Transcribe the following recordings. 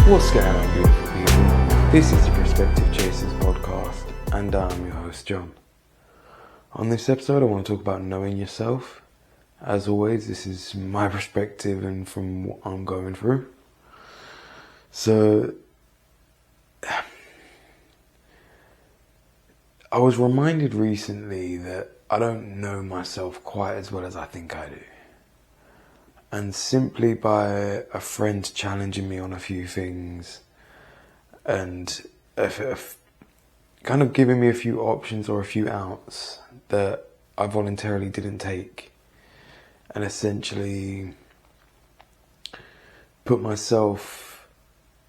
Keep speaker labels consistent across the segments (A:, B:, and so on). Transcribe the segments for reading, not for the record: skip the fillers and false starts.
A: What's going on, beautiful people? This is the Perspective Chasers podcast, and I'm your host, John. On this episode, I want to talk about knowing yourself. As always, this is my perspective and from what I'm going through. So, I was reminded recently that I don't know myself quite as well as I think I do. And simply by a friend challenging me on a few things and kind of giving me a few options or a few outs that I voluntarily didn't take, and essentially kept myself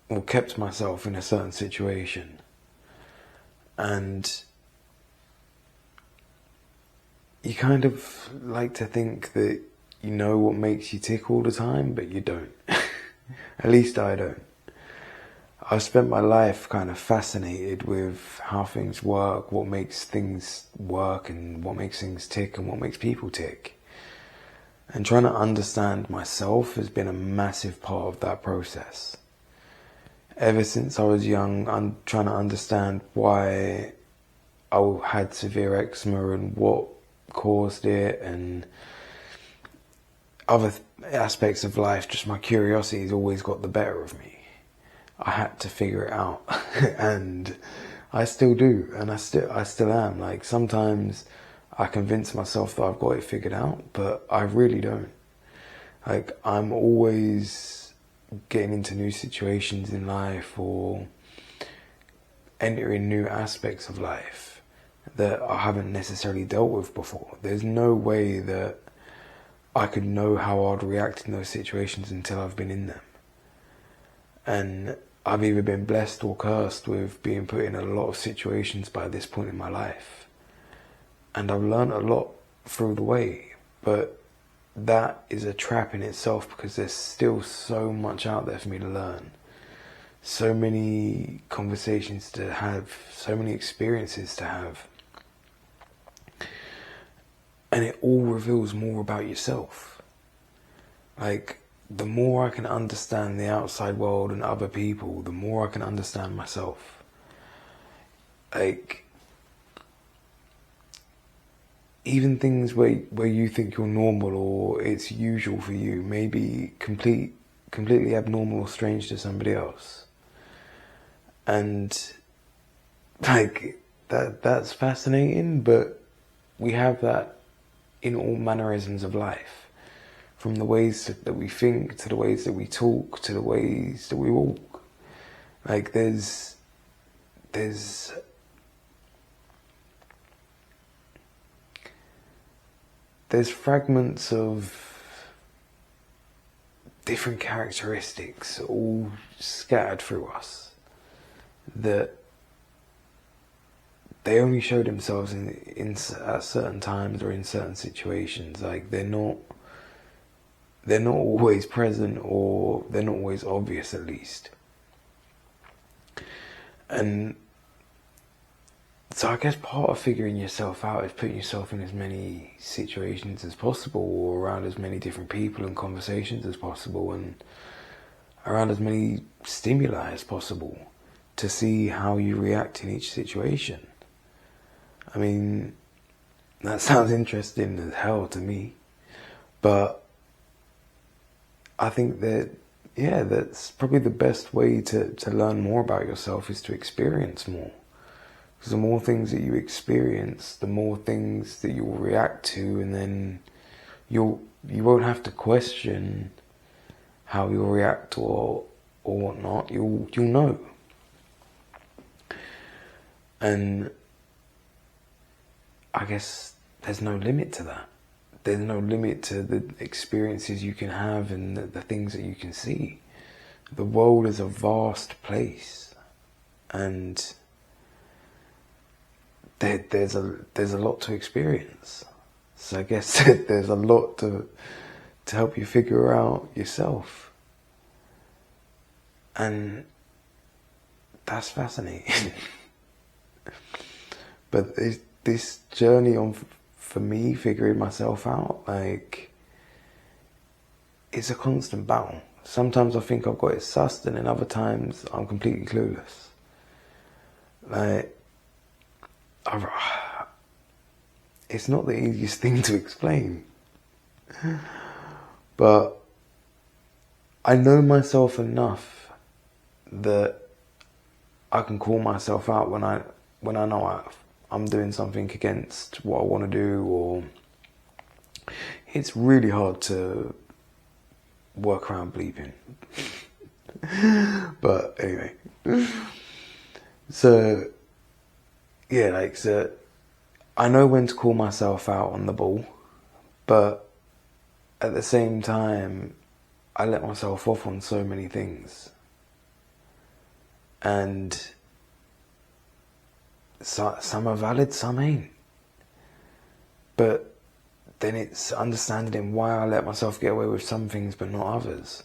A: in a certain situation. And you kind of like to think that you know what makes you tick all the time, but you don't. At least I don't. I've spent my life kind of fascinated with how things work, what makes things work, and what makes things tick, and what makes people tick. And trying to understand myself has been a massive part of that process. Ever since I was young, I'm trying to understand why I had severe eczema and what caused it, and other aspects of life. Just my curiosity has always got the better of me. I had to figure it out, and I still do, and I still am. Like, sometimes I convince myself that I've got it figured out, but I really don't. Like, I'm always getting into new situations in life or entering new aspects of life that I haven't necessarily dealt with before. There's no way that I could know how I'd react in those situations until I've been in them. And I've either been blessed or cursed with being put in a lot of situations by this point in my life. And I've learned a lot through the way. But that is a trap in itself, because there's still so much out there for me to learn. So many conversations to have, so many experiences to have. And it all reveals more about yourself. Like, the more I can understand the outside world and other people, the more I can understand myself. Like, even things where you think you're normal or it's usual for you may be completely abnormal or strange to somebody else. And like, that's fascinating, but we have that in all mannerisms of life, from the ways that we think, to the ways that we talk, to the ways that we walk. Like, there's fragments of different characteristics all scattered through us that they only show themselves at certain times or in certain situations. Like, they're not always present, or they're not always obvious, at least. And so I guess part of figuring yourself out is putting yourself in as many situations as possible, or around as many different people and conversations as possible, and around as many stimuli as possible, to see how you react in each situation. I mean, that sounds interesting as hell to me, but I think that, that's probably the best way to learn more about yourself, is to experience more. Because the more things that you experience, the more things that you'll react to, and then you won't have to question how you'll react or whatnot. You'll know. And I guess there's no limit to that. There's no limit to the experiences you can have and the things that you can see. The world is a vast place, and there's a lot to experience. So I guess there's a lot to help you figure out yourself, and that's fascinating. But this journey for me, figuring myself out, like, it's a constant battle. Sometimes I think I've got it sussed, and then other times I'm completely clueless. Like, it's not the easiest thing to explain. But I know myself enough that I can call myself out when I know I'm doing something against what I want to do, or it's really hard to work around bleeping. But anyway, so yeah, so I know when to call myself out on the ball, but at the same time, I let myself off on so many things. And some are valid, some ain't. But then it's understanding why I let myself get away with some things but not others.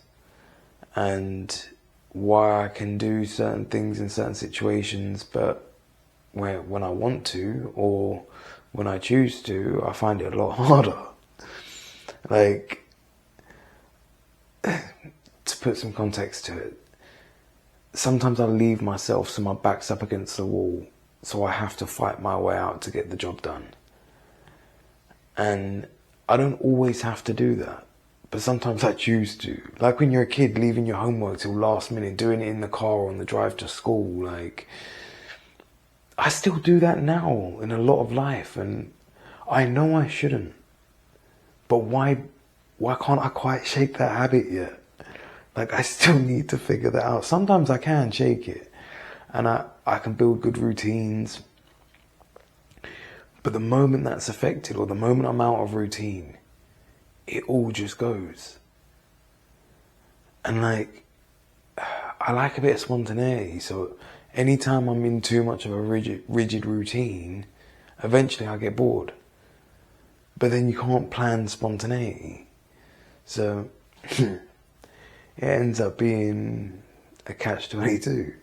A: And why I can do certain things in certain situations, but when I want to, or when I choose to, I find it a lot harder. Like, to put some context to it, sometimes I leave myself so my back's up against the wall, so I have to fight my way out to get the job done. And I don't always have to do that, but sometimes I choose to. Like when you're a kid, leaving your homework till last minute, doing it in the car or on the drive to school. Like, I still do that now in a lot of life, and I know I shouldn't. But why can't I quite shake that habit yet? Like, I still need to figure that out. Sometimes I can shake it, and I can build good routines. But the moment that's affected, or the moment I'm out of routine, it all just goes. And like, I like a bit of spontaneity, so anytime I'm in too much of a rigid routine, eventually I get bored. But then you can't plan spontaneity. So it ends up being a catch-22.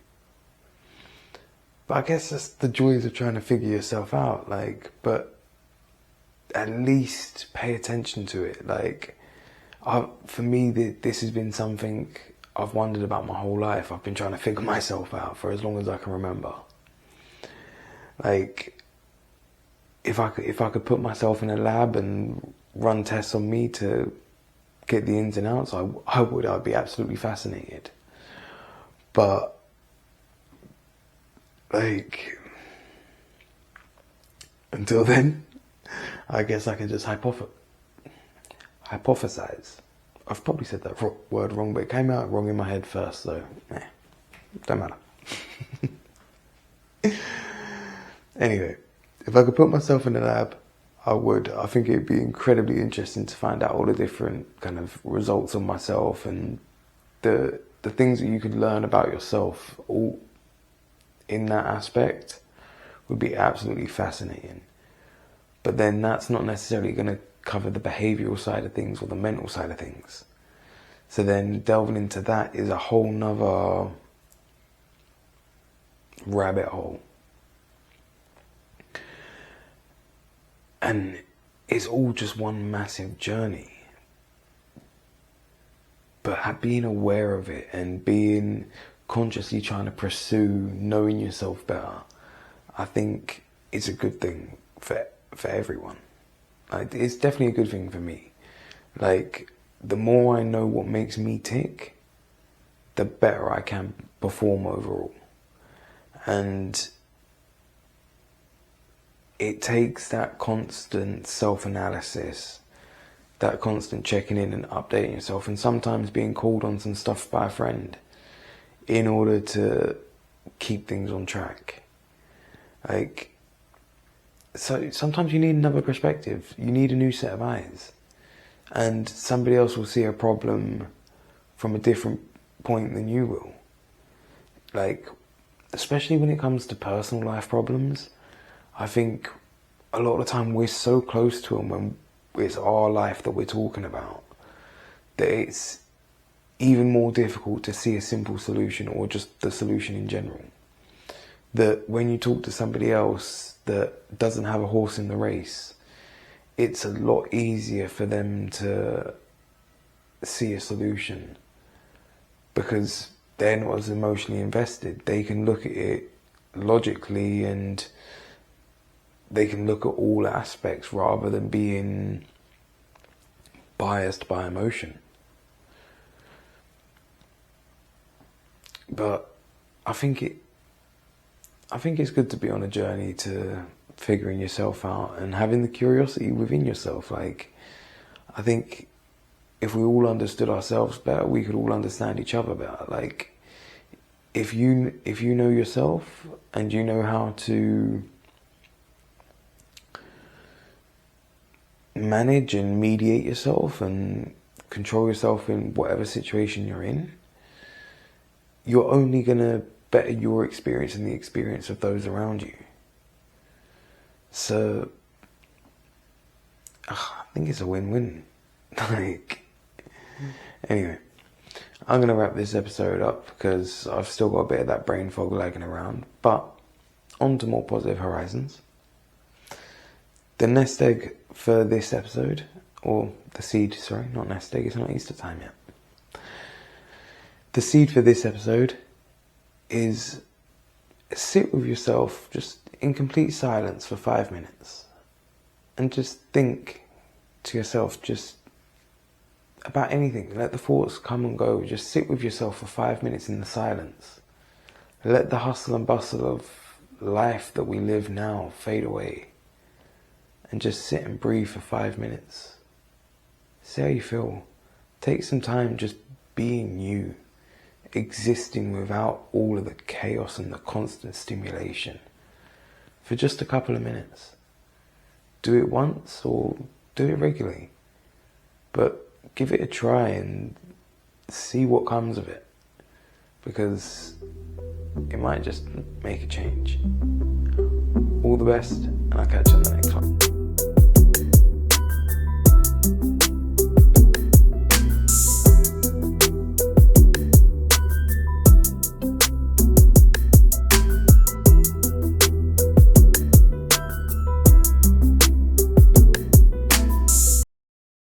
A: But I guess that's the joys of trying to figure yourself out, like, but at least pay attention to it. Like, for me, this has been something I've wondered about my whole life. I've been trying to figure myself out for as long as I can remember. Like, if I could put myself in a lab and run tests on me to get the ins and outs, I would. I'd be absolutely fascinated. But like, until then, I guess I can just hypothesize. I've probably said that word wrong, but it came out wrong in my head first, so don't matter. Anyway, if I could put myself in a lab, I would. I think it'd be incredibly interesting to find out all the different kind of results on myself, and the things that you could learn about yourself all in that aspect would be absolutely fascinating. But then that's not necessarily going to cover the behavioural side of things or the mental side of things. So then delving into that is a whole nother rabbit hole. And it's all just one massive journey. But being aware of it and being consciously trying to pursue knowing yourself better, I think it's a good thing for everyone. Like, it's definitely a good thing for me. Like, the more I know what makes me tick, the better I can perform overall. And it takes that constant self-analysis, that constant checking in and updating yourself, and sometimes being called on some stuff by a friend in order to keep things on track. Like, so sometimes you need another perspective. You need a new set of eyes. And somebody else will see a problem from a different point than you will. Like, especially when it comes to personal life problems, I think a lot of the time we're so close to them when it's our life that we're talking about, that it's even more difficult to see a simple solution, or just the solution in general. That when you talk to somebody else that doesn't have a horse in the race, it's a lot easier for them to see a solution because they're not as emotionally invested. They can look at it logically and they can look at all aspects rather than being biased by emotion. But I think it's good to be on a journey to figuring yourself out and having the curiosity within yourself. Like, I think if we all understood ourselves better, we could all understand each other better. Like, if you know yourself and you know how to manage and mediate yourself and control yourself in whatever situation you're in, you're only going to better your experience and the experience of those around you. So I think it's a win-win. Like, anyway, I'm going to wrap this episode up because I've still got a bit of that brain fog lagging around. But on to more positive horizons. The nest egg for this episode, or the seed, sorry, not nest egg, it's not Easter time yet. The seed for this episode is sit with yourself just in complete silence for 5 minutes and just think to yourself just about anything. Let the thoughts come and go. Just sit with yourself for 5 minutes in the silence. Let the hustle and bustle of life that we live now fade away. And just sit and breathe for 5 minutes. See how you feel. Take some time just being you. Existing without all of the chaos and the constant stimulation. For just a couple of minutes. Do it once or do it regularly. But give it a try and see what comes of it. Because it might just make a change. All the best, and I'll catch you on the next one.